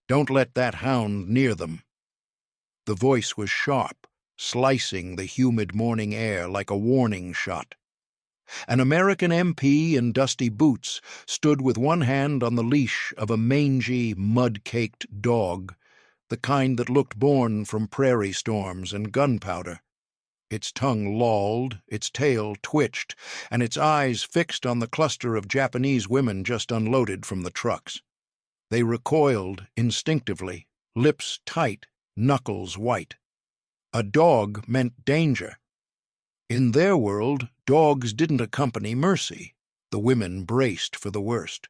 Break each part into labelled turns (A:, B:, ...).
A: Don't let that hound near them." The voice was sharp, slicing the humid morning air like a warning shot. An American MP in dusty boots stood with one hand on the leash of a mangy, mud-caked dog, the kind that looked born from prairie storms and gunpowder. Its tongue lolled, its tail twitched, and its eyes fixed on the cluster of Japanese women just unloaded from the trucks. They recoiled instinctively, lips tight, knuckles white. A dog meant danger. In their world, dogs didn't accompany mercy. The women braced for the worst.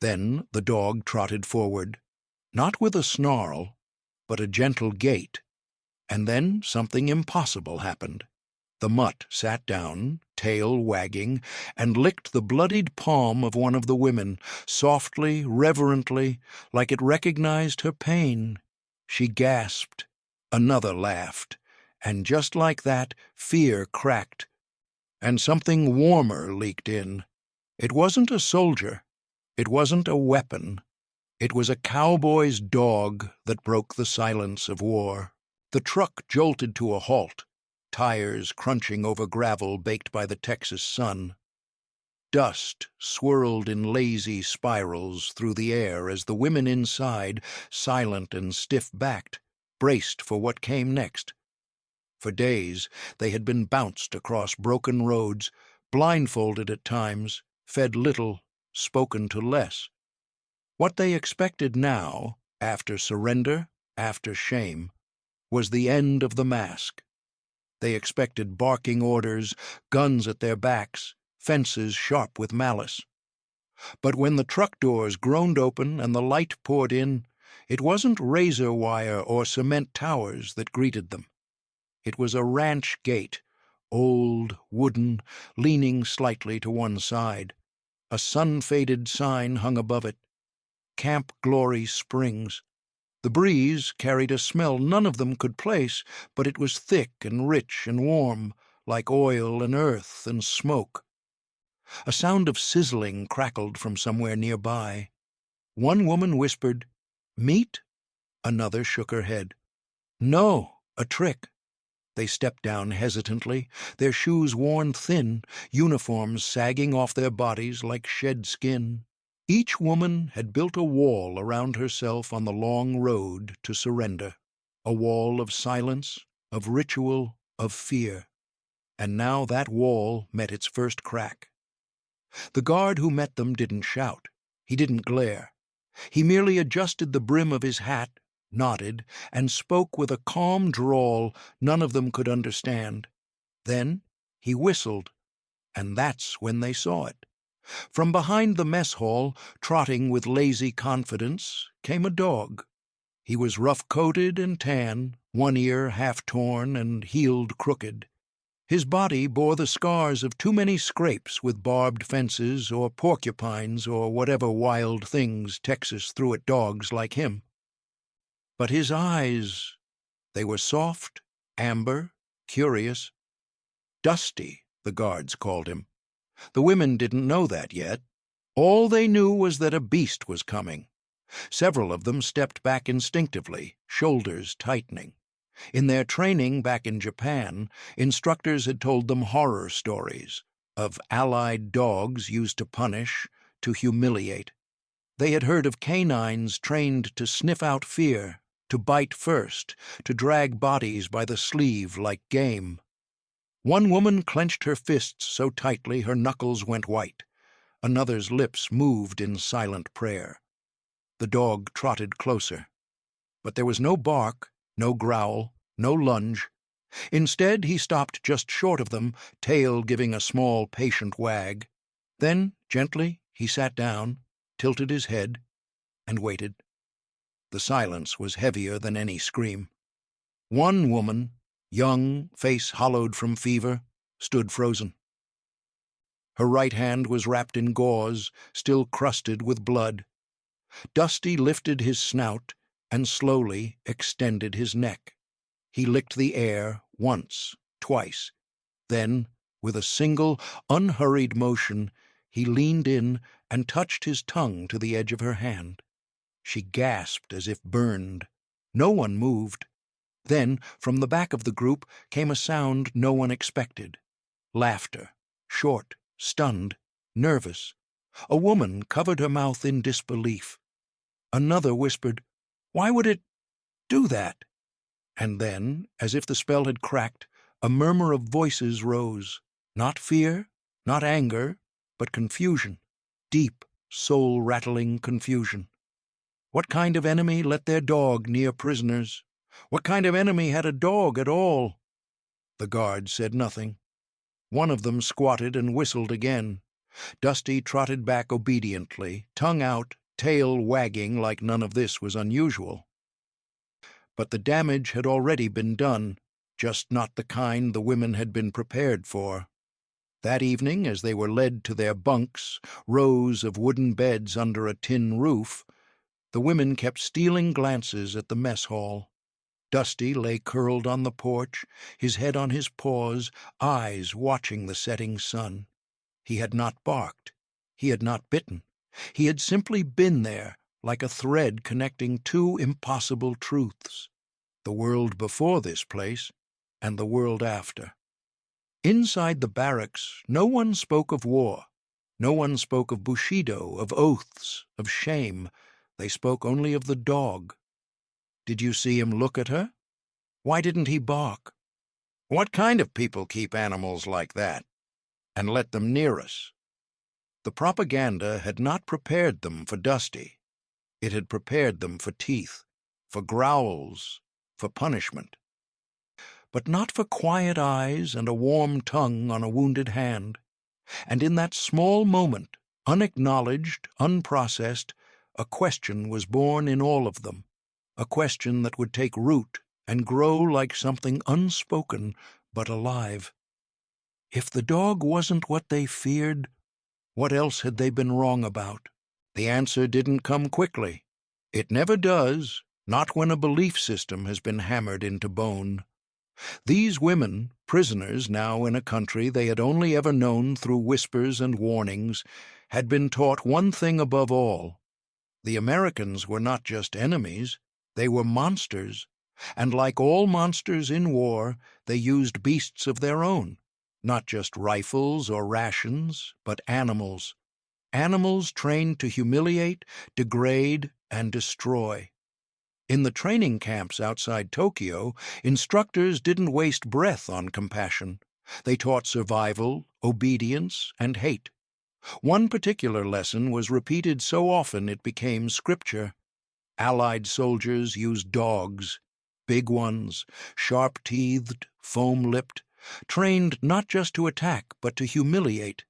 A: Then the dog trotted forward, not with a snarl, but a gentle gait. And then something impossible happened. The mutt sat down, tail wagging, and licked the bloodied palm of one of the women, softly, reverently, like it recognized her pain. She gasped. Another laughed. And just like that, fear cracked. And something warmer leaked in. It wasn't a soldier. It wasn't a weapon. It was a cowboy's dog that broke the silence of war. The truck jolted to a halt, tires crunching over gravel baked by the Texas sun. Dust swirled in lazy spirals through the air as the women inside, silent and stiff-backed, braced for what came next. For days they had been bounced across broken roads, blindfolded at times, fed little, spoken to less. What they expected now, after surrender, after shame, was the end of the mask. They expected barking orders, guns at their backs, fences sharp with malice. But when the truck doors groaned open and the light poured in, it wasn't razor wire or cement towers that greeted them. It was a ranch gate, old, wooden, leaning slightly to one side. A sun-faded sign hung above it. Camp Glory Springs. The breeze carried a smell none of them could place, but it was thick and rich and warm, like oil and earth and smoke. A sound of sizzling crackled from somewhere nearby. One woman whispered, "Meat?" Another shook her head. "No, a trick." They stepped down hesitantly, their shoes worn thin, uniforms sagging off their bodies like shed skin. Each woman had built a wall around herself on the long road to surrender, a wall of silence, of ritual, of fear. And now that wall met its first crack. The guard who met them didn't shout. He didn't glare. He merely adjusted the brim of his hat, nodded, and spoke with a calm drawl none of them could understand. Then he whistled, and that's when they saw it. From behind the mess hall, trotting with lazy confidence, came a dog. He was rough-coated and tan, one ear half-torn and healed crooked. His body bore the scars of too many scrapes with barbed fences or porcupines or whatever wild things Texas threw at dogs like him. But his eyes, they were soft, amber, curious. Dusty, the guards called him. The women didn't know that yet. All they knew was that a beast was coming. Several of them stepped back instinctively, shoulders tightening. In their training back in Japan, instructors had told them horror stories of allied dogs used to punish, to humiliate. They had heard of canines trained to sniff out fear, to bite first, to drag bodies by the sleeve like game. One woman clenched her fists so tightly her knuckles went white. Another's lips moved in silent prayer. The dog trotted closer. But there was no bark, no growl, no lunge. Instead, he stopped just short of them, tail giving a small, patient wag. Then, gently, he sat down, tilted his head, and waited. The silence was heavier than any scream. One woman, young, face hollowed from fever, stood frozen. Her right hand was wrapped in gauze, still crusted with blood. Dusty lifted his snout and slowly extended his neck. He licked the air once, twice. Then, with a single, unhurried motion, he leaned in and touched his tongue to the edge of her hand. She gasped as if burned. No one moved. Then, from the back of the group, came a sound no one expected. Laughter. Short, stunned, nervous. A woman covered her mouth in disbelief. Another whispered, "Why would it do that?" And then, as if the spell had cracked, a murmur of voices rose. Not fear, not anger, but confusion. Deep, soul-rattling confusion. What kind of enemy let their dog near prisoners? What kind of enemy had a dog at all? The guards said nothing. One of them squatted and whistled again. Dusty trotted back obediently, tongue out, tail wagging like none of this was unusual. But the damage had already been done, just not the kind the women had been prepared for. That evening, as they were led to their bunks, rows of wooden beds under a tin roof, the women kept stealing glances at the mess hall. Dusty lay curled on the porch, his head on his paws, eyes watching the setting sun. He had not barked. He had not bitten. He had simply been there, like a thread connecting two impossible truths: the world before this place and the world after. Inside the barracks, no one spoke of war. No one spoke of Bushido, of oaths, of shame. They spoke only of the dog. Did you see him look at her? Why didn't he bark? What kind of people keep animals like that and let them near us? The propaganda had not prepared them for Dusty. It had prepared them for teeth, for growls, for punishment. But not for quiet eyes and a warm tongue on a wounded hand. And in that small moment, unacknowledged, unprocessed, a question was born in all of them, a question that would take root and grow like something unspoken but alive. If the dog wasn't what they feared, what else had they been wrong about? The answer didn't come quickly. It never does, not when a belief system has been hammered into bone. These women, prisoners now in a country they had only ever known through whispers and warnings, had been taught one thing above all. The Americans were not just enemies, they were monsters, and like all monsters in war, they used beasts of their own, not just rifles or rations, but animals. Animals trained to humiliate, degrade, and destroy. In the training camps outside Tokyo, instructors didn't waste breath on compassion. They taught survival, obedience, and hate. One particular lesson was repeated so often it became scripture. Allied soldiers used dogs, big ones, sharp-teethed, foam-lipped, trained not just to attack but to humiliate.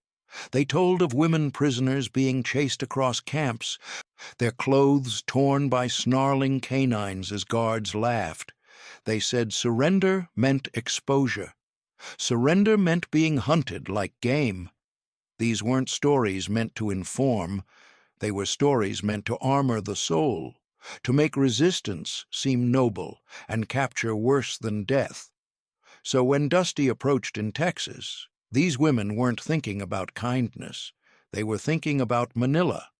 A: They told of women prisoners being chased across camps, their clothes torn by snarling canines as guards laughed. They said surrender meant exposure. Surrender meant being hunted like game. These weren't stories meant to inform. They were stories meant to armor the soul, to make resistance seem noble and capture worse than death. So when Dusty approached in Texas, these women weren't thinking about kindness. They were thinking about Manila.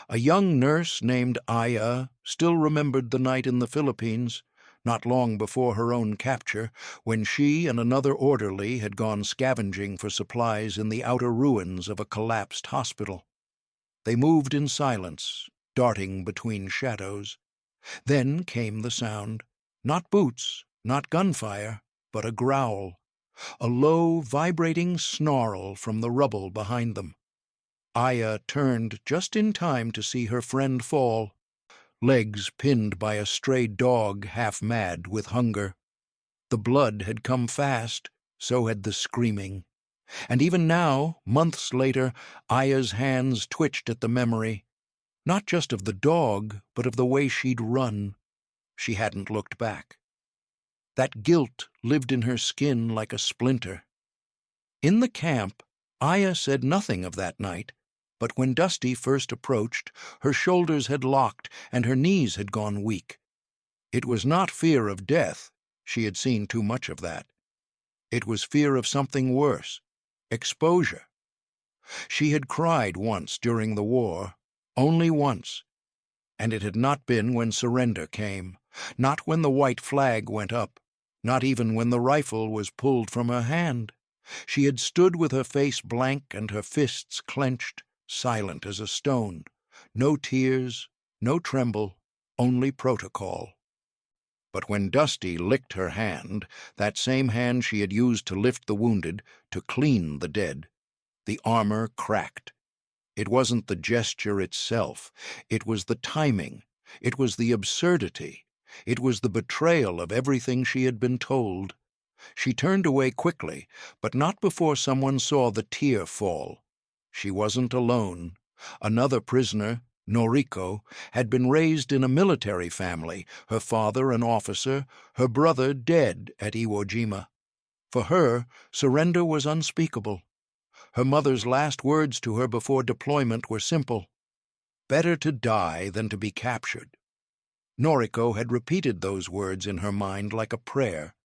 A: A young nurse named Aya still remembered the night in the Philippines, not long before her own capture, when she and another orderly had gone scavenging for supplies in the outer ruins of a collapsed hospital. They moved in silence, darting between shadows. Then came the sound. Not boots, not gunfire, but a growl. A low, vibrating snarl from the rubble behind them. Aya turned just in time to see her friend fall, legs pinned by a stray dog half mad with hunger. The blood had come fast, so had the screaming. And even now, months later, Aya's hands twitched at the memory, not just of the dog, but of the way she'd run. She hadn't looked back. That guilt lived in her skin like a splinter. In the camp, Aya said nothing of that night, but when Dusty first approached, her shoulders had locked and her knees had gone weak. It was not fear of death. She had seen too much of that. It was fear of something worse, exposure. She had cried once during the war, only once, And it had not been when surrender came, not when the white flag went up, not even when the rifle was pulled from her hand. She had stood with her face blank and her fists clenched, silent as a stone. No tears, no tremble, only protocol. But when Dusty licked her hand, that same hand she had used to lift the wounded, to clean the dead, the armor cracked. It wasn't the gesture itself. It was the timing. It was the absurdity. It was the betrayal of everything she had been told. She turned away quickly, but not before someone saw the tear fall. She wasn't alone. Another prisoner, Noriko, had been raised in a military family, her father an officer, her brother dead at Iwo Jima. For her, surrender was unspeakable. Her mother's last words to her before deployment were simple: "Better to die than to be captured." Noriko had repeated those words in her mind like a prayer.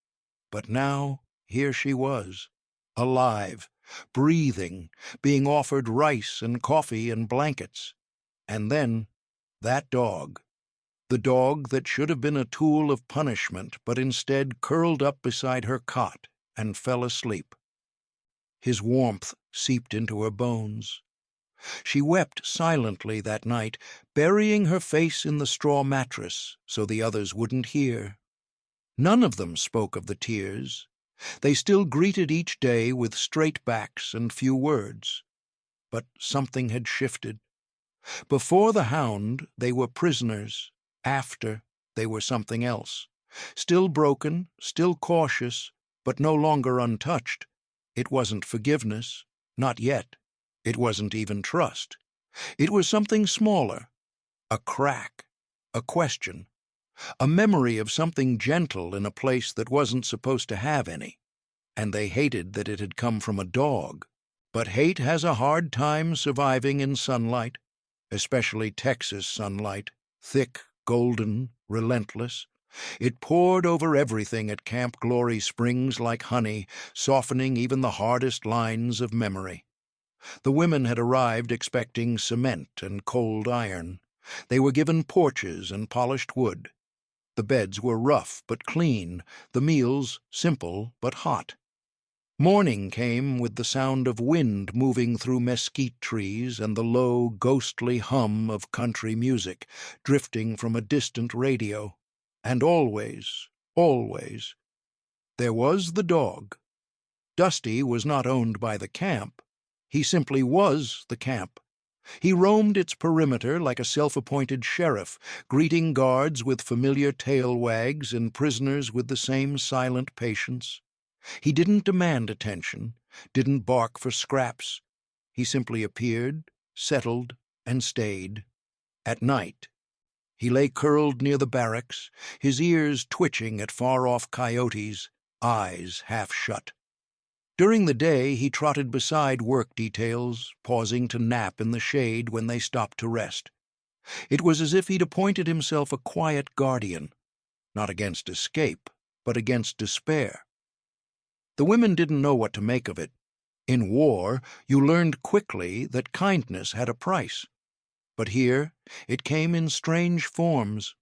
A: But now, here she was, alive, breathing, being offered rice and coffee and blankets. And then, that dog. The dog that should have been a tool of punishment, but instead curled up beside her cot and fell asleep. His warmth seeped into her bones. She wept silently that night, burying her face in the straw mattress so the others wouldn't hear. None of them spoke of the tears. They still greeted each day with straight backs and few words. But something had shifted. Before the Hound, they were prisoners. After, they were something else. Still broken, still cautious, but no longer untouched. It wasn't forgiveness, not yet. It wasn't even trust. It was something smaller, a crack, a question, a memory of something gentle in a place that wasn't supposed to have any. And they hated that it had come from a dog. But hate has a hard time surviving in sunlight, especially Texas sunlight, thick, golden, relentless. It poured over everything at Camp Glory Springs like honey, softening even the hardest lines of memory. The women had arrived expecting cement and cold iron. They were given porches and polished wood. The beds were rough but clean, the meals simple but hot. Morning came with the sound of wind moving through mesquite trees and the low, ghostly hum of country music drifting from a distant radio. And always, always, there was the dog. Dusty was not owned by the camp. He simply was the camp. He roamed its perimeter like a self-appointed sheriff, greeting guards with familiar tail wags and prisoners with the same silent patience. He didn't demand attention, didn't bark for scraps. He simply appeared, settled, and stayed. At night, he lay curled near the barracks, his ears twitching at far-off coyotes, eyes half shut. During the day, he trotted beside work details, pausing to nap in the shade when they stopped to rest. It was as if he'd appointed himself a quiet guardian, not against escape, but against despair. The women didn't know what to make of it. In war, you learned quickly that kindness had a price. But here, it came in strange forms.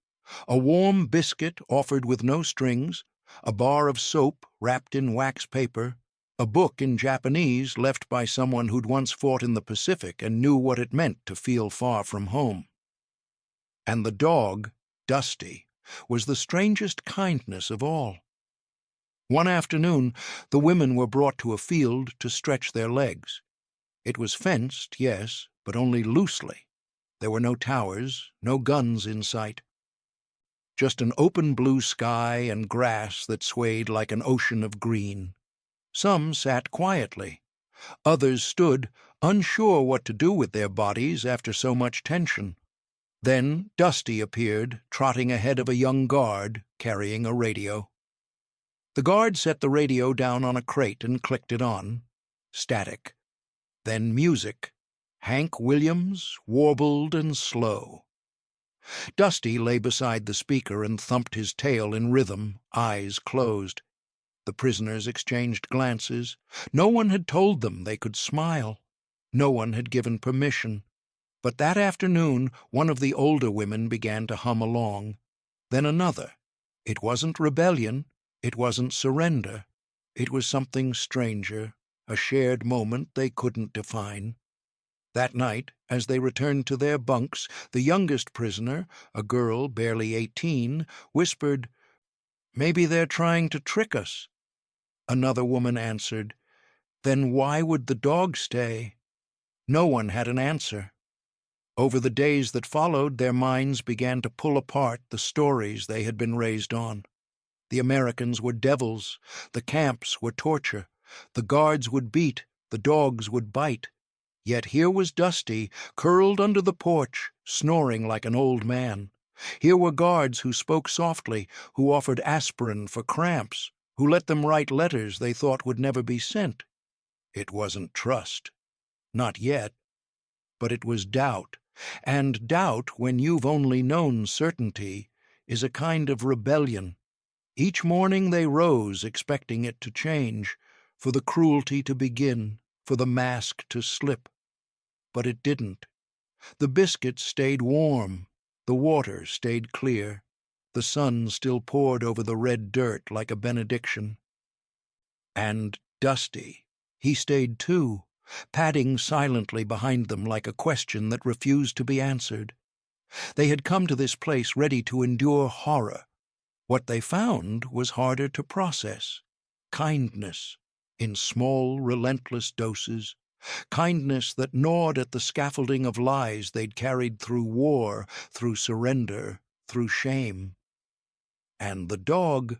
A: A warm biscuit offered with no strings, a bar of soap wrapped in wax paper, a book in Japanese left by someone who'd once fought in the Pacific and knew what it meant to feel far from home. And the dog, Dusty, was the strangest kindness of all. One afternoon, the women were brought to a field to stretch their legs. It was fenced, yes, but only loosely. There were no towers, no guns in sight. Just an open blue sky and grass that swayed like an ocean of green. Some sat quietly. Others stood, unsure what to do with their bodies after so much tension. Then Dusty appeared, trotting ahead of a young guard, carrying a radio. The guard set the radio down on a crate and clicked it on. Static. Then music. Hank Williams, warbled and slow. Dusty lay beside the speaker and thumped his tail in rhythm, eyes closed. The prisoners exchanged glances. No one had told them they could smile. No one had given permission. But that afternoon, one of the older women began to hum along. Then another. It wasn't rebellion. It wasn't surrender. It was something stranger, a shared moment they couldn't define. That night, as they returned to their bunks, the youngest prisoner, a girl barely 18, whispered, "Maybe they're trying to trick us." Another woman answered, "Then why would the dog stay?" No one had an answer. Over the days that followed, their minds began to pull apart the stories they had been raised on. The Americans were devils, the camps were torture, the guards would beat, the dogs would bite. Yet here was Dusty, curled under the porch, snoring like an old man. Here were guards who spoke softly, who offered aspirin for cramps, who let them write letters they thought would never be sent. It wasn't trust. Not yet. But it was doubt. And doubt, when you've only known certainty, is a kind of rebellion. Each morning they rose, expecting it to change, for the cruelty to begin, for the mask to slip. But it didn't. The biscuits stayed warm, the water stayed clear, the sun still poured over the red dirt like a benediction. And Dusty, he stayed too, padding silently behind them like a question that refused to be answered. They had come to this place ready to endure horror. What they found was harder to process. Kindness, in small, relentless doses. Kindness that gnawed at the scaffolding of lies they'd carried through war, through surrender, through shame. And the dog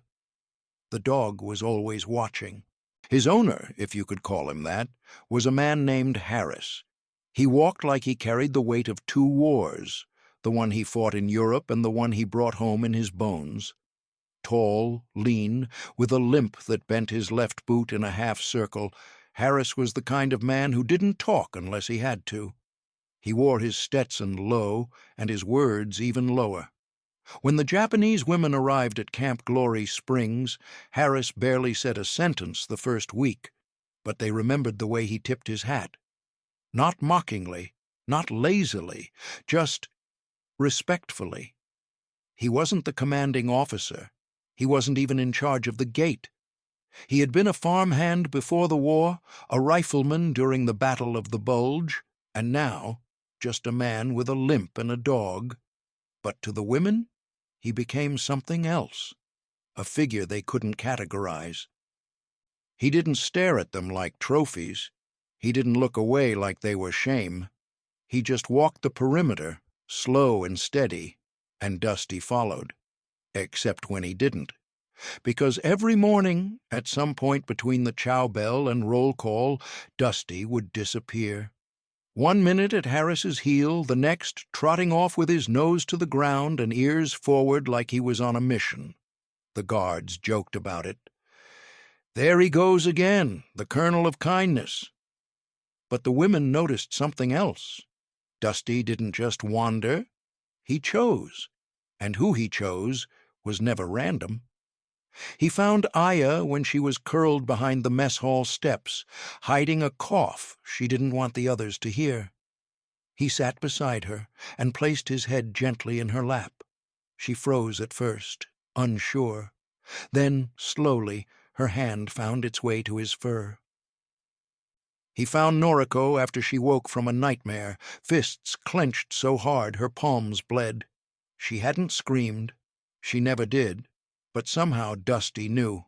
A: was always watching. His owner, if you could call him that, was a man named Harris. He walked like he carried the weight of 2 wars, the one he fought in Europe and the one he brought home in his bones. Tall, lean, with a limp that bent his left boot in a half circle, Harris was the kind of man who didn't talk unless he had to. He wore his Stetson low and his words even lower. When the Japanese women arrived at Camp Glory Springs, Harris barely said a sentence the first week, but they remembered the way he tipped his hat. Not mockingly, not lazily, just respectfully. He wasn't the commanding officer. He wasn't even in charge of the gate. He had been a farmhand before the war, a rifleman during the Battle of the Bulge, and now just a man with a limp and a dog. But to the women, he became something else, a figure they couldn't categorize. He didn't stare at them like trophies. He didn't look away like they were shame. He just walked the perimeter, slow and steady, and Dusty followed, except when he didn't. Because every morning, at some point between the chow bell and roll call, Dusty would disappear. 1 minute at Harris's heel, the next trotting off with his nose to the ground and ears forward like he was on a mission. The guards joked about it. There he goes again, the colonel of kindness. But the women noticed something else. Dusty didn't just wander. He chose. And who he chose was never random. He found Aya when she was curled behind the mess hall steps, hiding a cough she didn't want the others to hear. He sat beside her and placed his head gently in her lap. She froze at first, unsure. Then, slowly, her hand found its way to his fur. He found Noriko after she woke from a nightmare, fists clenched so hard her palms bled. She hadn't screamed. She never did. But somehow Dusty knew.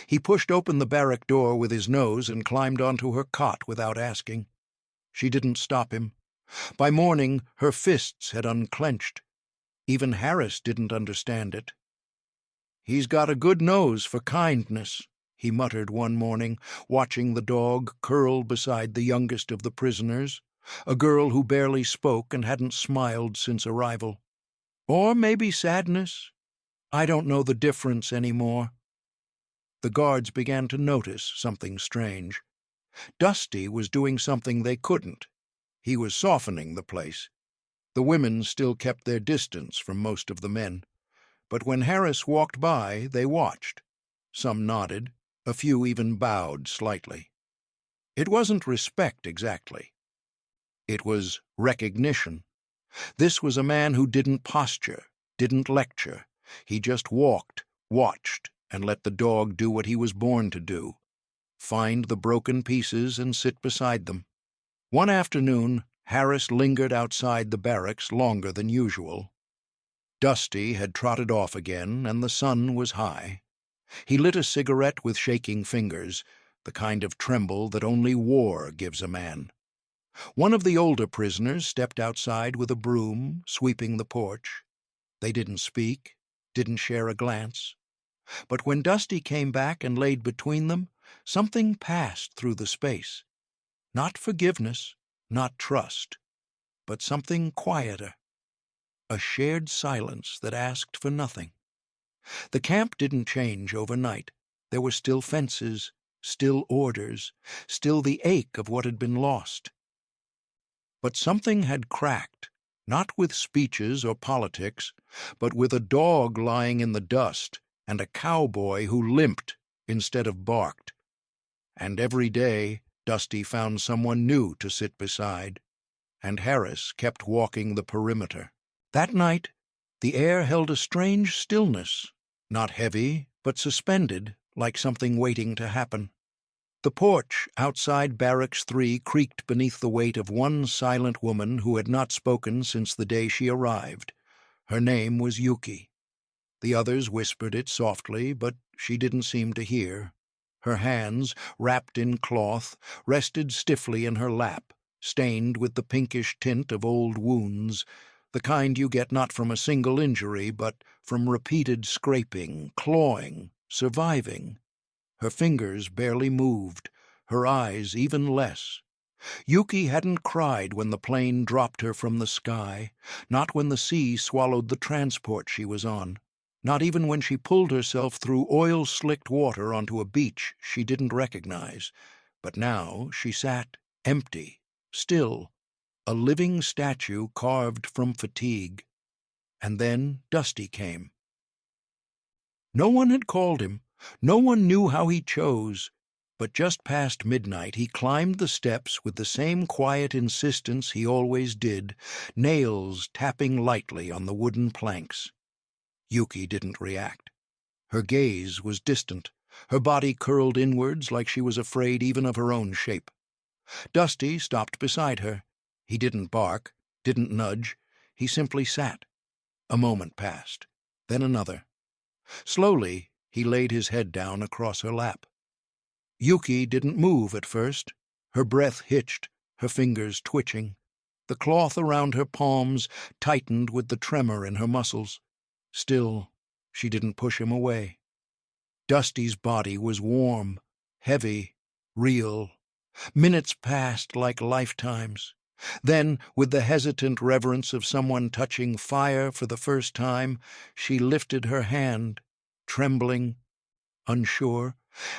A: He pushed open the barrack door with his nose and climbed onto her cot without asking. She didn't stop him. By morning, her fists had unclenched. Even Harris didn't understand it. "He's got a good nose for kindness," he muttered one morning, watching the dog curled beside the youngest of the prisoners, a girl who barely spoke and hadn't smiled since arrival. Or maybe sadness. I don't know the difference anymore. The guards began to notice something strange. Dusty was doing something they couldn't. He was softening the place. The women still kept their distance from most of the men. But when Harris walked by, they watched. Some nodded, a few even bowed slightly. It wasn't respect exactly. It was recognition. This was a man who didn't posture, didn't lecture. He just walked, watched, and let the dog do what he was born to do: find the broken pieces and sit beside them. One afternoon, Harris lingered outside the barracks longer than usual. Dusty had trotted off again, and the sun was high. He lit a cigarette with shaking fingers, the kind of tremble that only war gives a man. One of the older prisoners stepped outside with a broom, sweeping the porch. They didn't speak, didn't share a glance. But when Dusty came back and laid between them, something passed through the space. Not forgiveness, not trust, but something quieter. A shared silence that asked for nothing. The camp didn't change overnight. There were still fences, still orders, still the ache of what had been lost. But something had cracked, not with speeches or politics, but with a dog lying in the dust and a cowboy who limped instead of barked. And every day Dusty found someone new to sit beside, and Harris kept walking the perimeter. That night, the air held a strange stillness, not heavy, but suspended, like something waiting to happen. The porch outside Barracks 3 creaked beneath the weight of one silent woman who had not spoken since the day she arrived. Her name was Yuki. The others whispered it softly, but she didn't seem to hear. Her hands, wrapped in cloth, rested stiffly in her lap, stained with the pinkish tint of old wounds, the kind you get not from a single injury, but from repeated scraping, clawing, surviving. Her fingers barely moved, her eyes even less. Yuki hadn't cried when the plane dropped her from the sky, not when the sea swallowed the transport she was on, not even when she pulled herself through oil-slicked water onto a beach she didn't recognize. But now she sat empty, still, a living statue carved from fatigue. And then Dusty came. No one had called him. No one knew how he chose, but just past midnight he climbed the steps with the same quiet insistence he always did, nails tapping lightly on the wooden planks. Yuki didn't react. Her gaze was distant, her body curled inwards like she was afraid even of her own shape. Dusty stopped beside her. He didn't bark, didn't nudge. He simply sat. A moment passed, then another. Slowly, he laid his head down across her lap. Yuki didn't move at first. Her breath hitched, her fingers twitching. The cloth around her palms tightened with the tremor in her muscles. Still, she didn't push him away. Dusty's body was warm, heavy, real. Minutes passed like lifetimes. Then, with the hesitant reverence of someone touching fire for the first time, she lifted her hand, trembling, unsure,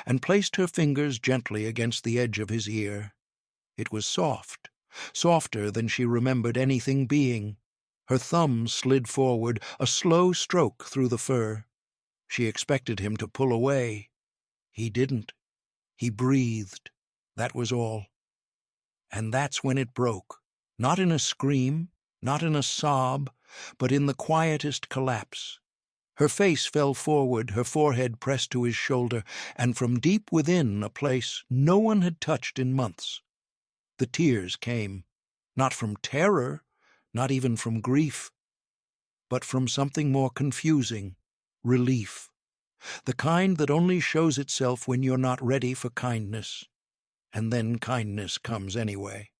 A: and placed her fingers gently against the edge of his ear. It was soft, softer than she remembered anything being. Her thumb slid forward, a slow stroke through the fur. She expected him to pull away. He didn't. He breathed. That was all. And that's when it broke, not in a scream, not in a sob, but in the quietest collapse. Her face fell forward, her forehead pressed to his shoulder, and from deep within a place no one had touched in months. The tears came, not from terror, not even from grief, but from something more confusing, relief, the kind that only shows itself when you're not ready for kindness. And then kindness comes anyway.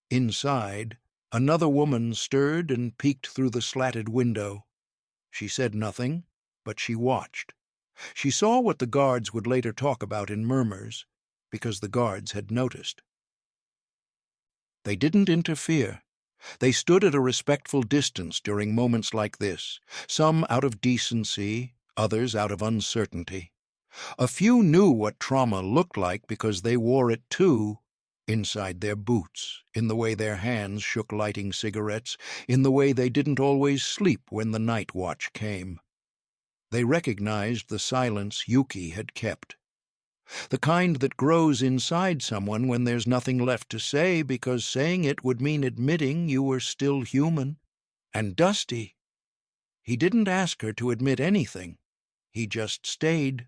A: Inside, another woman stirred and peeked through the slatted window. She said nothing, but she watched. She saw what the guards would later talk about in murmurs, because the guards had noticed. They didn't interfere. They stood at a respectful distance during moments like this, some out of decency, others out of uncertainty. A few knew what trauma looked like because they wore it too, inside their boots, in the way their hands shook lighting cigarettes, in the way they didn't always sleep when the night watch came. They recognized the silence Yuki had kept. The kind that grows inside someone when there's nothing left to say because saying it would mean admitting you were still human. And Dusty, he didn't ask her to admit anything. He just stayed.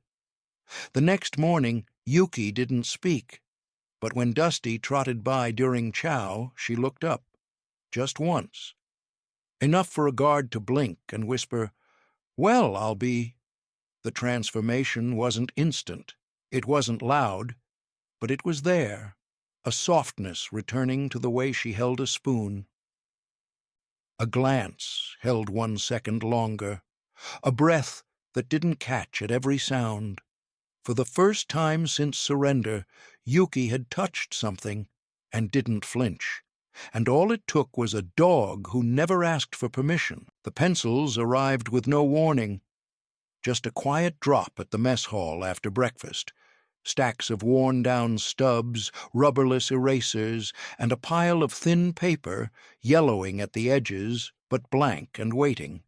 A: The next morning, Yuki didn't speak, but when Dusty trotted by during chow, she looked up. Just once. Enough for a guard to blink and whisper, "Well, I'll be—" The transformation wasn't instant. It wasn't loud, but it was there, a softness returning to the way she held a spoon. A glance held 1 second longer, a breath that didn't catch at every sound. For the first time since surrender, Yuki had touched something and didn't flinch. And all it took was a dog who never asked for permission. The pencils arrived with no warning. Just a quiet drop at the mess hall after breakfast. Stacks of worn-down stubs, rubberless erasers, and a pile of thin paper, yellowing at the edges, but blank and waiting.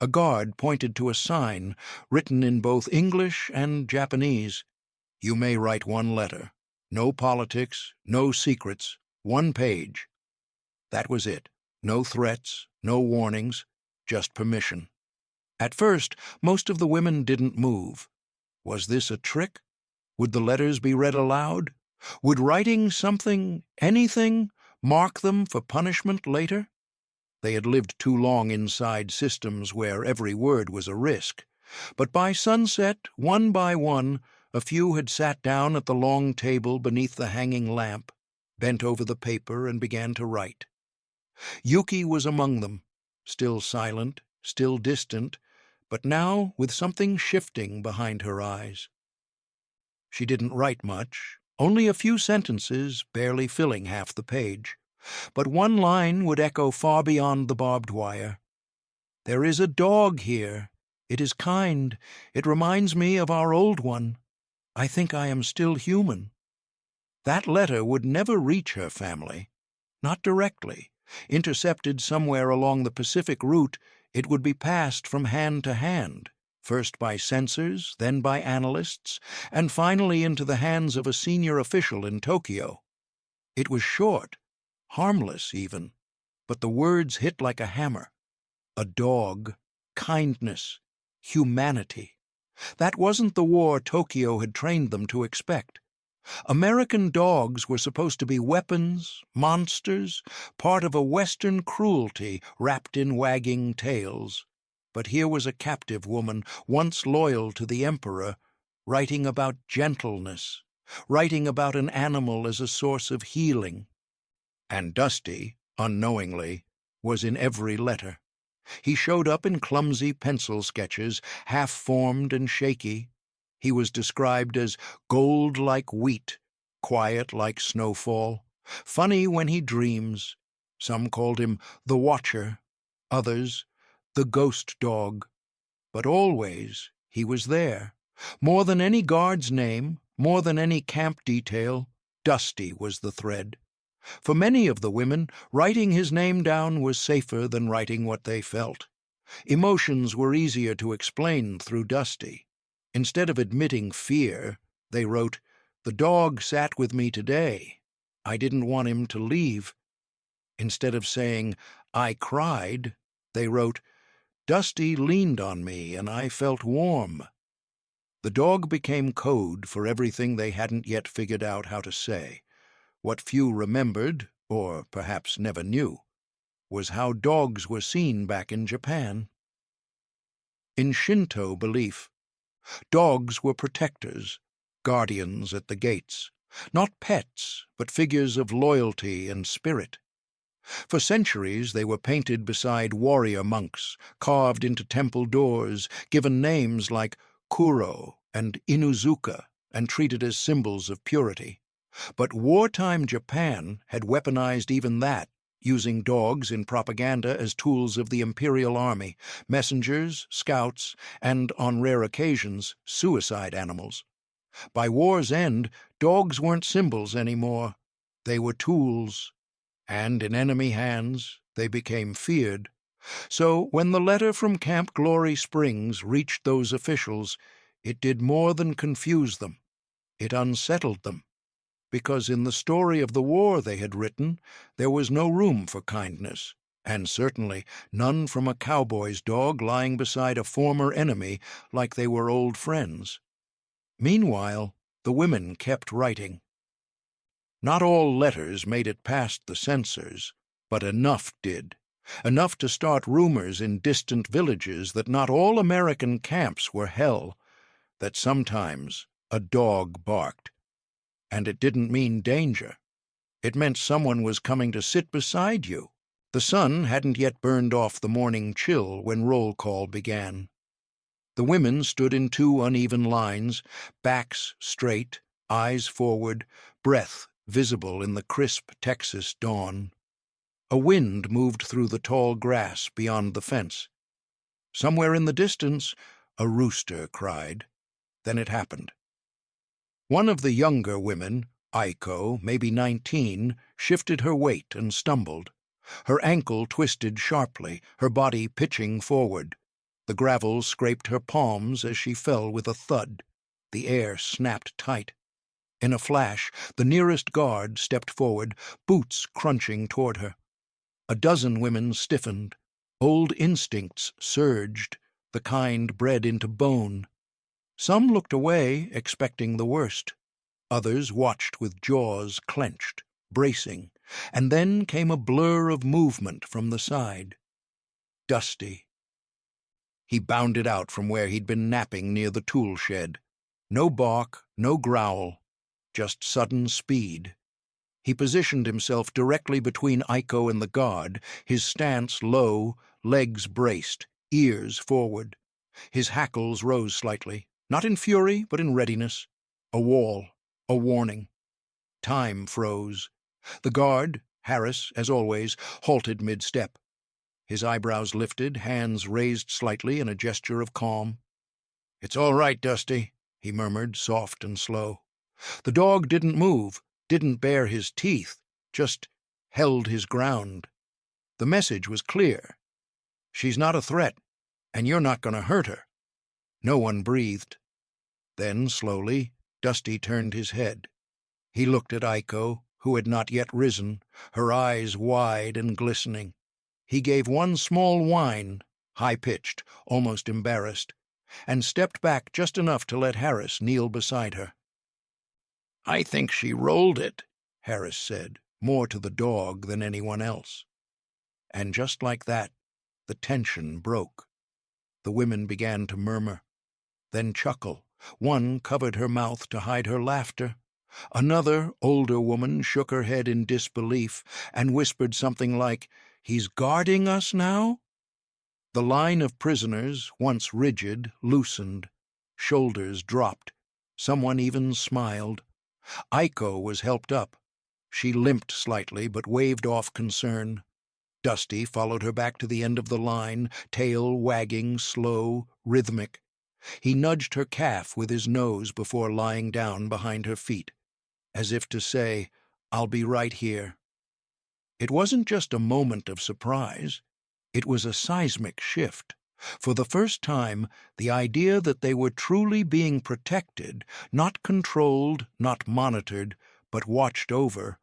A: A guard pointed to a sign, written in both English and Japanese. "You may write 1 letter. No politics, no secrets, 1 page." That was it. No threats, no warnings, just permission. At first, most of the women didn't move. Was this a trick? Would the letters be read aloud? Would writing something, anything, mark them for punishment later? They had lived too long inside systems where every word was a risk. But by sunset, one by one, a few had sat down at the long table beneath the hanging lamp, bent over the paper, and began to write. Yuki was among them, still silent, still distant, but now with something shifting behind her eyes. She didn't write much, only a few sentences, barely filling half the page. But 1 line would echo far beyond the barbed wire. "There is a dog here. It is kind. It reminds me of our old one. I think I am still human." That letter would never reach her family. Not directly. Intercepted somewhere along the Pacific route, it would be passed from hand to hand, first by censors, then by analysts, and finally into the hands of a senior official in Tokyo. It was short, harmless even, but the words hit like a hammer. A dog, kindness, humanity. That wasn't the war Tokyo had trained them to expect. American dogs were supposed to be weapons, monsters, part of a Western cruelty wrapped in wagging tails. But here was a captive woman, once loyal to the emperor, writing about gentleness, writing about an animal as a source of healing. And Dusty, unknowingly, was in every letter. He showed up in clumsy pencil sketches, half-formed and shaky. He was described as gold like wheat, quiet like snowfall, funny when he dreams. Some called him the Watcher, others the Ghost Dog. But always he was there. More than any guard's name, more than any camp detail, Dusty was the thread. For many of the women, writing his name down was safer than writing what they felt. Emotions were easier to explain through Dusty. Instead of admitting fear, they wrote, "The dog sat with me today. I didn't want him to leave." Instead of saying, "I cried," they wrote, "Dusty leaned on me and I felt warm." The dog became code for everything they hadn't yet figured out how to say. What few remembered, or perhaps never knew, was how dogs were seen back in Japan. In Shinto belief, dogs were protectors, guardians at the gates, not pets, but figures of loyalty and spirit. For centuries they were painted beside warrior monks, carved into temple doors, given names like Kuro and Inuzuka, and treated as symbols of purity. But wartime Japan had weaponized even that, using dogs in propaganda as tools of the imperial army, messengers, scouts, and, on rare occasions, suicide animals. By war's end, dogs weren't symbols anymore. They were tools, and in enemy hands they became feared. So when the letter from Camp Glory Springs reached those officials, it did more than confuse them. It unsettled them, because in the story of the war they had written, there was no room for kindness, and certainly none from a cowboy's dog lying beside a former enemy like they were old friends. Meanwhile, the women kept writing. Not all letters made it past the censors, but enough did. Enough to start rumors in distant villages that not all American camps were hell, that sometimes a dog barked. And it didn't mean danger. It meant someone was coming to sit beside you. The sun hadn't yet burned off the morning chill when roll call began. The women stood in two uneven lines, backs straight, eyes forward, breath visible in the crisp Texas dawn. A wind moved through the tall grass beyond the fence. Somewhere in the distance, a rooster cried. Then it happened. One of the younger women, Iko, maybe 19, shifted her weight and stumbled. Her ankle twisted sharply, her body pitching forward. The gravel scraped her palms as she fell with a thud. The air snapped tight. In a flash, the nearest guard stepped forward, boots crunching toward her. A dozen women stiffened. Old instincts surged, the kind bred into bone. Some looked away, expecting the worst. Others watched with jaws clenched, bracing, and then came a blur of movement from the side. Dusty. He bounded out from where he'd been napping near the tool shed. No bark, no growl, just sudden speed. He positioned himself directly between Iko and the guard, his stance low, legs braced, ears forward. His hackles rose slightly, not in fury, but in readiness. A wall, a warning. Time froze. The guard, Harris, as always, halted mid-step. His eyebrows lifted, hands raised slightly in a gesture of calm. "It's all right, Dusty," he murmured, soft and slow. The dog didn't move, didn't bare his teeth, just held his ground. The message was clear. She's not a threat, and you're not going to hurt her. No one breathed. Then, slowly, Dusty turned his head. He looked at Iko, who had not yet risen, her eyes wide and glistening. He gave one small whine, high-pitched, almost embarrassed, and stepped back just enough to let Harris kneel beside her. "I think she rolled it," Harris said, more to the dog than anyone else. And just like that, the tension broke. The women began to murmur, then chuckle. One covered her mouth to hide her laughter. Another, older woman shook her head in disbelief and whispered something like, "He's guarding us now?" The line of prisoners, once rigid, loosened. Shoulders dropped. Someone even smiled. Iko was helped up. She limped slightly, but waved off concern. Dusty followed her back to the end of the line, tail wagging, slow, rhythmic. He nudged her calf with his nose before lying down behind her feet, as if to say, "I'll be right here." It wasn't just a moment of surprise. It was a seismic shift. For the first time, the idea that they were truly being protected, not controlled, not monitored, but watched over,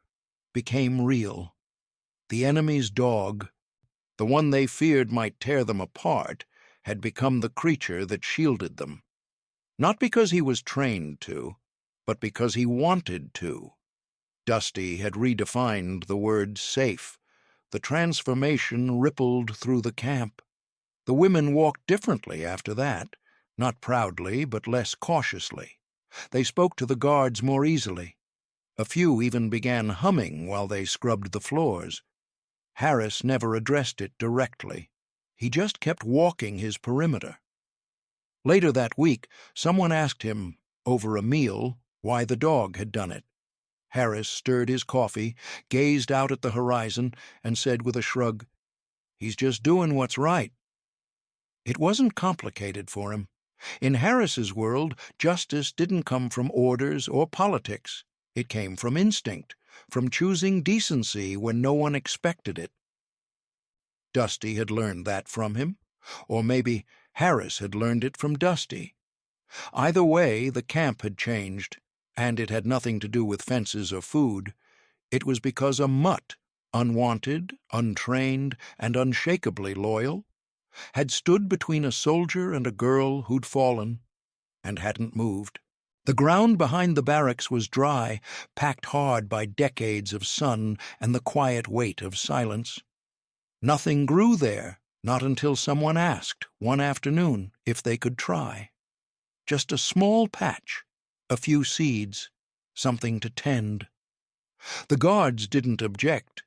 A: became real. The enemy's dog, the one they feared might tear them apart, had become the creature that shielded them. Not because he was trained to, but because he wanted to. Dusty had redefined the word safe. The transformation rippled through the camp. The women walked differently after that, not proudly, but less cautiously. They spoke to the guards more easily. A few even began humming while they scrubbed the floors. Harris never addressed it directly. He just kept walking his perimeter. Later that week, someone asked him, over a meal, why the dog had done it. Harris stirred his coffee, gazed out at the horizon, and said with a shrug, "He's just doing what's right." It wasn't complicated for him. In Harris's world, justice didn't come from orders or politics. It came from instinct, from choosing decency when no one expected it. Dusty had learned that from him, or maybe Harris had learned it from Dusty. Either way, the camp had changed, And it had nothing to do with fences or food. It was because a mutt, unwanted, untrained, and unshakably loyal, had stood between a soldier and a girl who'd fallen and hadn't moved. The ground behind the barracks was dry, packed hard by decades of sun and the quiet weight of silence. Nothing grew there, not until someone asked, one afternoon, if they could try. Just a small patch, a few seeds, something to tend. The guards didn't object.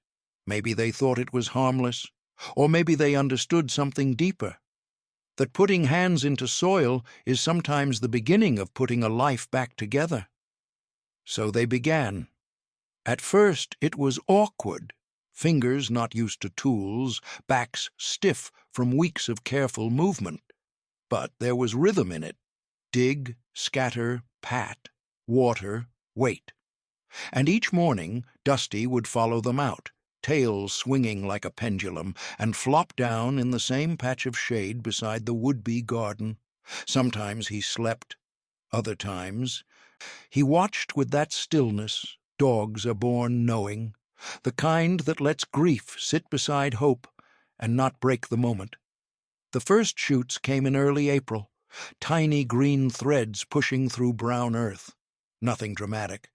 A: Maybe they thought it was harmless, or maybe they understood something deeper, that putting hands into soil is sometimes the beginning of putting a life back together. So they began. At first it was awkward, fingers not used to tools, backs stiff from weeks of careful movement. But there was rhythm in it. Dig, scatter, pat, water, wait. And each morning Dusty would follow them out, tail swinging like a pendulum, and flop down in the same patch of shade beside the would-be garden. Sometimes he slept, other times. He watched with that stillness dogs are born knowing, the kind that lets grief sit beside hope and not break the moment. The first shoots came in early April, tiny green threads pushing through brown earth. Nothing dramatic,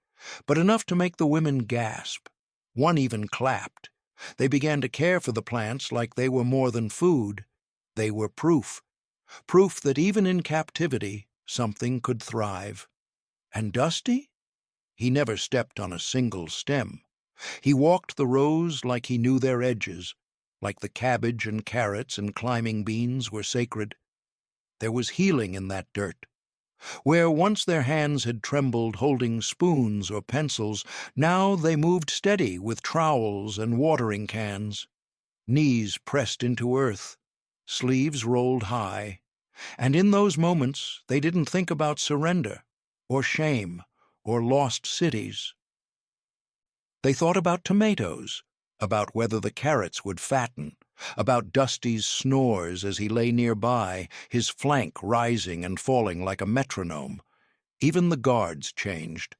A: but enough to make the women gasp. One even clapped. They began to care for the plants like they were more than food. They were proof. Proof that even in captivity, something could thrive. And Dusty? He never stepped on a single stem. He walked the rows like he knew their edges, like the cabbage and carrots and climbing beans were sacred. There was healing in that dirt. Where once their hands had trembled holding spoons or pencils, now they moved steady with trowels and watering cans. Knees pressed into earth, sleeves rolled high. And in those moments they didn't think about surrender, or shame, or lost cities. They thought about tomatoes, about whether the carrots would fatten, about Dusty's snores as he lay nearby, his flank rising and falling like a metronome. Even the guards changed.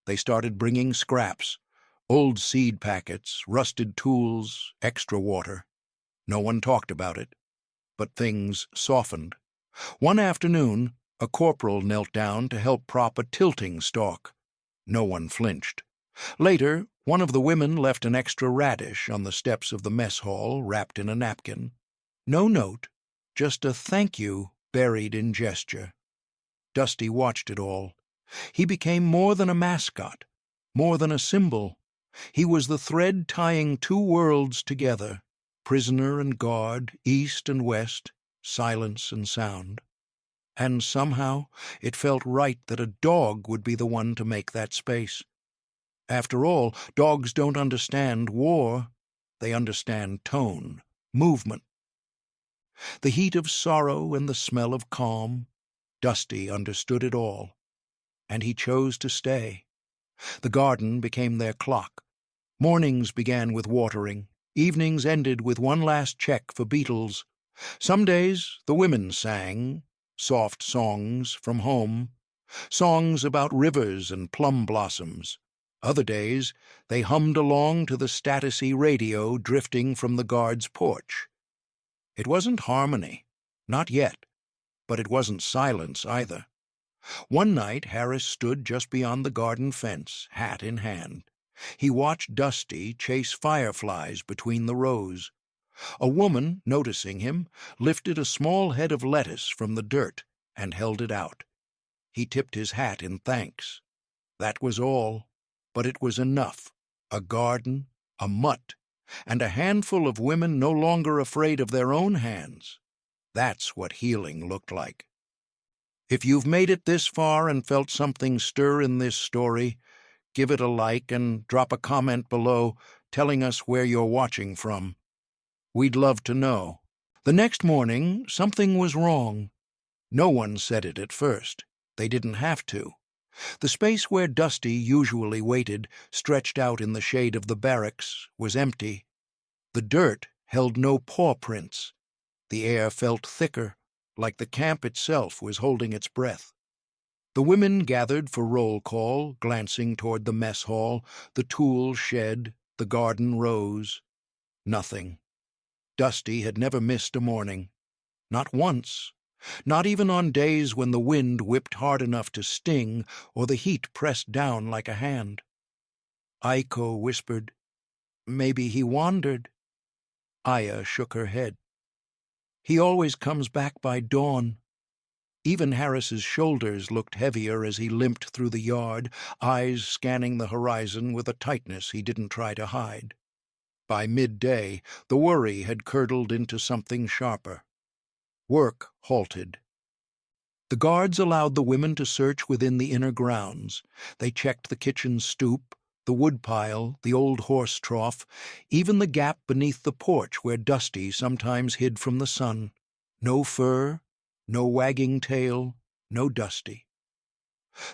A: They started bringing scraps, old seed packets, rusted tools, extra water. No one talked about it, but things softened. One afternoon, a corporal knelt down to help prop a tilting stalk. No one flinched. Later, one of the women left an extra radish on the steps of the mess hall wrapped in a napkin. No note, just a thank you buried in gesture. Dusty watched it all. He became more than a mascot, more than a symbol. He was the thread tying two worlds together, prisoner and guard, east and west, silence and sound. And somehow it felt right that a dog would be the one to make that space. After all, dogs don't understand war. They understand tone, movement. The heat of sorrow and the smell of calm. Dusty understood it all. And he chose to stay. The garden became their clock. Mornings began with watering. Evenings ended with one last check for beetles. Some days the women sang, soft songs from home, songs about rivers and plum blossoms. Other days, they hummed along to the statusy radio drifting from the guard's porch. It wasn't harmony, not yet, but it wasn't silence either. One night, Harris stood just beyond the garden fence, hat in hand. He watched Dusty chase fireflies between the rows. A woman, noticing him, lifted a small head of lettuce from the dirt and held it out. He tipped his hat in thanks. That was all. But it was enough. A garden, a mutt, and a handful of women no longer afraid of their own hands. That's what healing looked like. If you've made it this far and felt something stir in this story, give it a like and drop a comment below telling us where you're watching from. We'd love to know. The next morning, something was wrong. No one said it at first. They didn't have to. The space where Dusty usually waited, stretched out in the shade of the barracks, was empty. The dirt held no paw prints. The air felt thicker, like the camp itself was holding its breath. The women gathered for roll call, glancing toward the mess hall, the tool shed, the garden rose. Nothing. Dusty had never missed a morning. Not once. Not even on days when the wind whipped hard enough to sting or the heat pressed down like a hand. Aiko whispered, "Maybe he wandered." Aya shook her head. "He always comes back by dawn." Even Harris's shoulders looked heavier as he limped through the yard, eyes scanning the horizon with a tightness he didn't try to hide. By midday, the worry had curdled into something sharper. Work halted. The guards allowed the women to search within the inner grounds. They checked the kitchen stoop, the woodpile, the old horse trough, even the gap beneath the porch where Dusty sometimes hid from the sun. No fur, no wagging tail, no Dusty.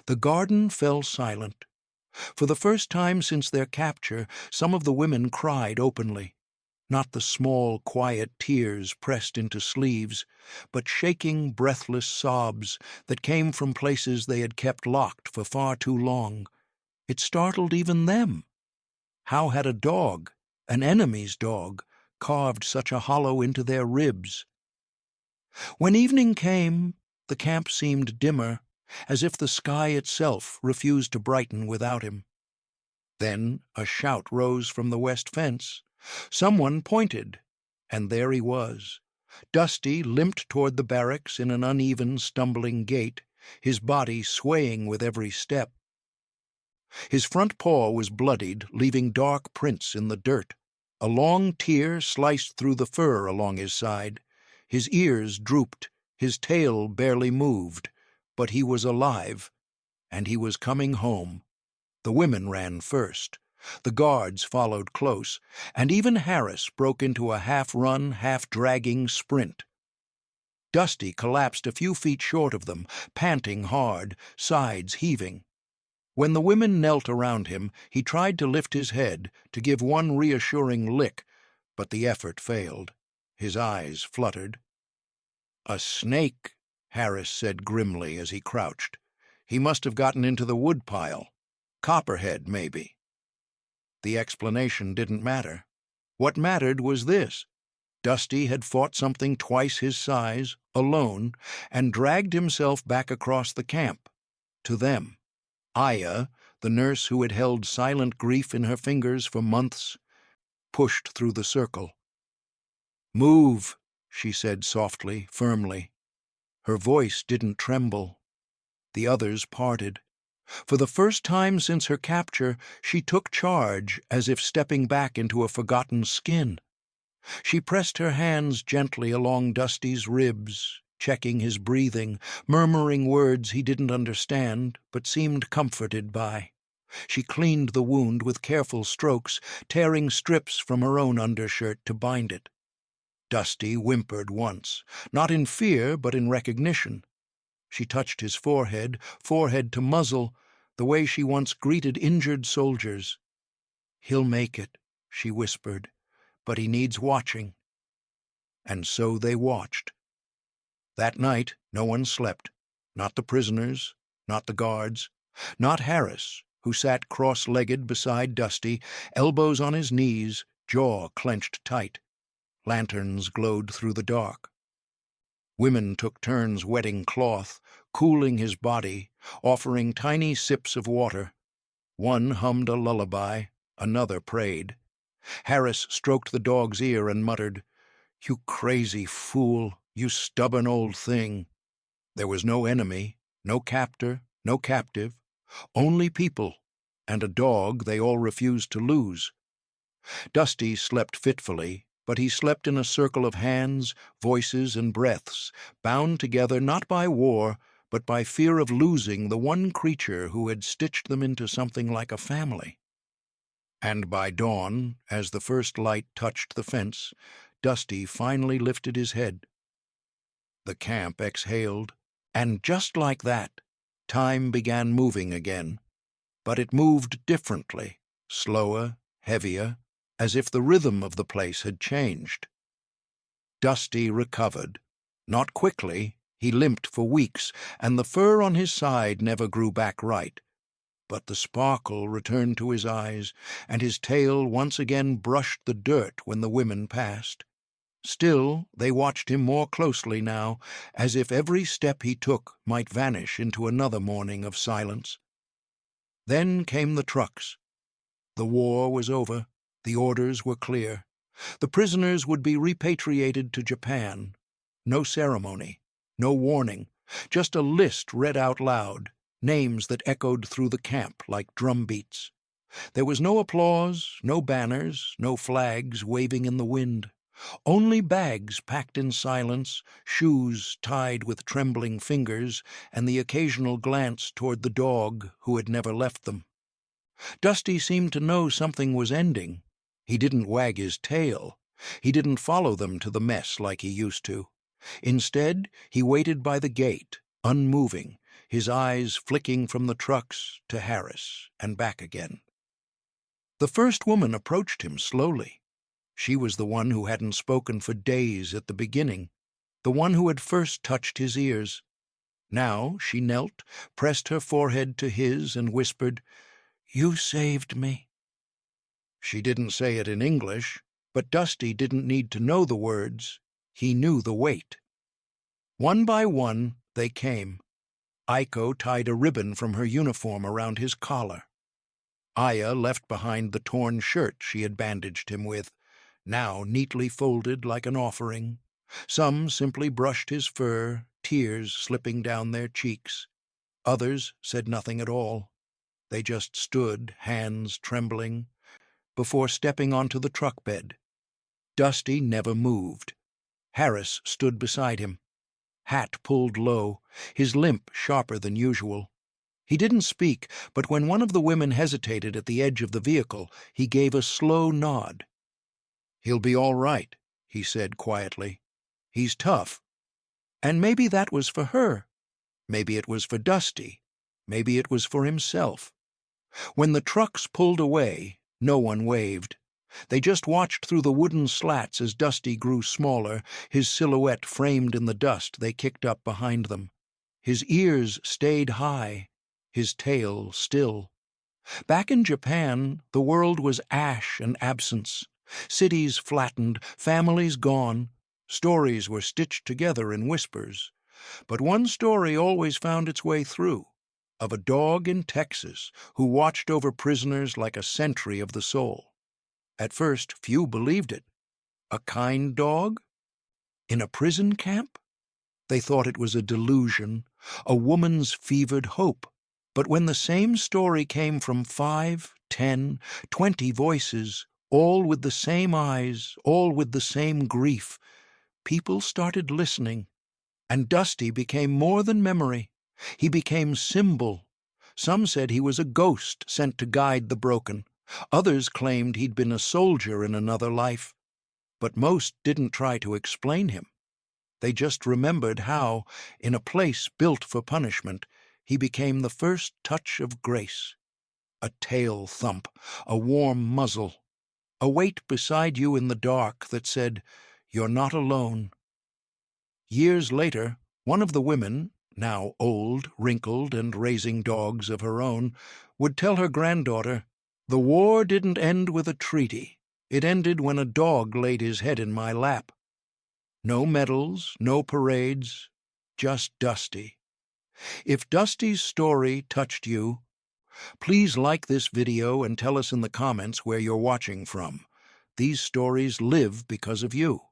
A: The garden fell silent. For the first time since their capture, some of the women cried openly. Not the small, quiet tears pressed into sleeves, but shaking, breathless sobs that came from places they had kept locked for far too long. It startled even them. How had a dog, an enemy's dog, carved such a hollow into their ribs? When evening came, the camp seemed dimmer, as if the sky itself refused to brighten without him. Then a shout rose from the west fence. Someone pointed, and there he was. Dusty limped toward the barracks in an uneven, stumbling gait, his body swaying with every step. His front paw was bloodied, leaving dark prints in the dirt. A long tear sliced through the fur along his side. His ears drooped, his tail barely moved, but he was alive, and he was coming home. The women ran first. The guards followed close, and even Harris broke into a half-run, half-dragging sprint. Dusty collapsed a few feet short of them, panting hard, sides heaving. When the women knelt around him, he tried to lift his head, to give one reassuring lick, but the effort failed. His eyes fluttered. "A snake," Harris said grimly as he crouched. "He must have gotten into the woodpile. Copperhead, maybe." The explanation didn't matter. What mattered was this. Dusty had fought something twice his size, alone, and dragged himself back across the camp. To them. Aya, the nurse who had held silent grief in her fingers for months, pushed through the circle. "Move," she said softly, firmly. Her voice didn't tremble. The others parted. For the first time since her capture, she took charge as if stepping back into a forgotten skin. She pressed her hands gently along Dusty's ribs, checking his breathing, murmuring words he didn't understand but seemed comforted by. She cleaned the wound with careful strokes, tearing strips from her own undershirt to bind it. Dusty whimpered once, not in fear but in recognition. She touched his forehead, forehead to muzzle, the way she once greeted injured soldiers. "He'll make it," she whispered, "but he needs watching." And so they watched. That night no one slept, not the prisoners, not the guards, not Harris, who sat cross-legged beside Dusty, elbows on his knees, jaw clenched tight. Lanterns glowed through the dark. Women took turns wetting cloth, cooling his body, offering tiny sips of water. One hummed a lullaby, another prayed. Harris stroked the dog's ear and muttered, "You crazy fool, you stubborn old thing." There was no enemy, no captor, no captive, only people, and a dog they all refused to lose. Dusty slept fitfully, but he slept in a circle of hands, voices, and breaths, bound together not by war, but by fear of losing the one creature who had stitched them into something like a family. And by dawn, as the first light touched the fence, Dusty finally lifted his head. The camp exhaled, and just like that, time began moving again. But it moved differently, slower, heavier, as if the rhythm of the place had changed. Dusty recovered. Not quickly, He limped for weeks, and the fur on his side never grew back right. But the sparkle returned to his eyes, and his tail once again brushed the dirt when the women passed. Still, they watched him more closely now, as if every step he took might vanish into another morning of silence. Then came the trucks. The war was over. The orders were clear. The prisoners would be repatriated to Japan. No ceremony, no warning, just a list read out loud, names that echoed through the camp like drumbeats. There was no applause, no banners, no flags waving in the wind. Only bags packed in silence, shoes tied with trembling fingers, and the occasional glance toward the dog who had never left them. Dusty seemed to know something was ending. He didn't wag his tail. He didn't follow them to the mess like he used to. Instead, he waited by the gate, unmoving, his eyes flicking from the trucks to Harris and back again. The first woman approached him slowly. She was the one who hadn't spoken for days at the beginning, the one who had first touched his ears. Now she knelt, pressed her forehead to his, and whispered, "You saved me." She didn't say it in English, but Dusty didn't need to know the words. He knew the weight. One by one, they came. Iko tied a ribbon from her uniform around his collar. Aya left behind the torn shirt she had bandaged him with, now neatly folded like an offering. Some simply brushed his fur, tears slipping down their cheeks. Others said nothing at all. They just stood, hands trembling, before stepping onto the truck bed. Dusty never moved. Harris stood beside him, hat pulled low, his limp sharper than usual. He didn't speak, but when one of the women hesitated at the edge of the vehicle, he gave a slow nod. "He'll be all right," he said quietly. "He's tough." And maybe that was for her. Maybe it was for Dusty. Maybe it was for himself. When the trucks pulled away, no one waved. They just watched through the wooden slats as Dusty grew smaller, his silhouette framed in the dust they kicked up behind them. His ears stayed high, his tail still. Back in Japan, the world was ash and absence. Cities flattened, families gone. Stories were stitched together in whispers. But one story always found its way through, of a dog in Texas who watched over prisoners like a sentry of the soul. At first, few believed it. A kind dog? In a prison camp? They thought it was a delusion, a woman's fevered hope. But when the same story came from 5, 10, 20 voices, all with the same eyes, all with the same grief, people started listening. And Dusty became more than memory. He became symbol. Some said he was a ghost sent to guide the broken. Others claimed he'd been a soldier in another life. But most didn't try to explain him. They just remembered how, in a place built for punishment, he became the first touch of grace. A tail thump, a warm muzzle, a weight beside you in the dark that said, "You're not alone." Years later, one of the women, now old, wrinkled, and raising dogs of her own, would tell her granddaughter, "The war didn't end with a treaty. It ended when a dog laid his head in my lap." No medals, no parades, just Dusty. If Dusty's story touched you, please like this video and tell us in the comments where you're watching from. These stories live because of you.